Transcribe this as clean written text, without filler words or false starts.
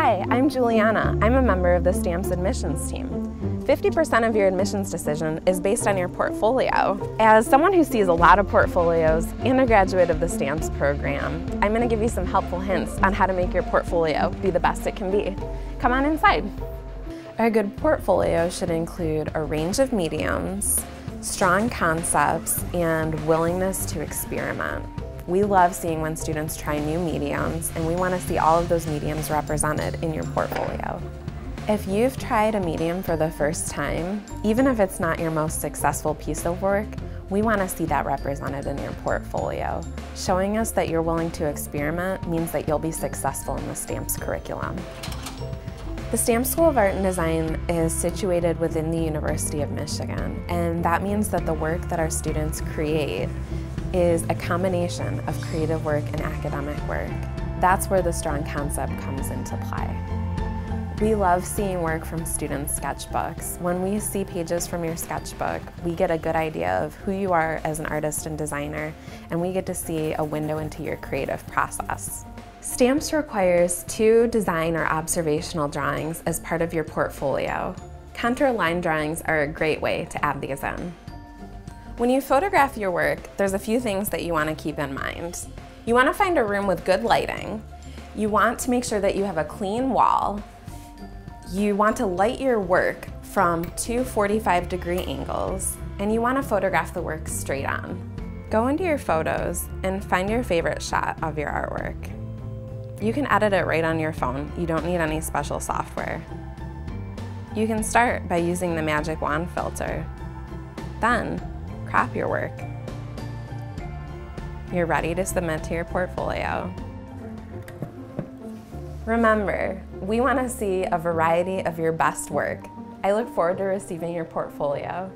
Hi, I'm Juliana. I'm a member of the STAMPS admissions team. 50% of your admissions decision is based on your portfolio. As someone who sees a lot of portfolios and a graduate of the STAMPS program, I'm going to give you some helpful hints on how to make your portfolio be the best it can be. Come on inside. A good portfolio should include a range of mediums, strong concepts, and willingness to experiment. We love seeing when students try new mediums, and we want to see all of those mediums represented in your portfolio. If you've tried a medium for the first time, even if it's not your most successful piece of work, we want to see that represented in your portfolio. Showing us that you're willing to experiment means that you'll be successful in the STAMPS curriculum. The STAMPS School of Art and Design is situated within the University of Michigan, and that means that the work that our students create is a combination of creative work and academic work. That's where the strong concept comes into play. We love seeing work from students' sketchbooks. When we see pages from your sketchbook, we get a good idea of who you are as an artist and designer, and we get to see a window into your creative process. STAMPS requires 2 design or observational drawings as part of your portfolio. Contour line drawings are a great way to add these in. When you photograph your work, there's a few things that you want to keep in mind. You want to find a room with good lighting. You want to make sure that you have a clean wall. You want to light your work from 2 45-degree angles, and you want to photograph the work straight on. Go into your photos and find your favorite shot of your artwork. You can edit it right on your phone. You don't need any special software. You can start by using the magic wand filter. Then, crop your work. You're ready to submit to your portfolio. Remember, we want to see a variety of your best work. I look forward to receiving your portfolio.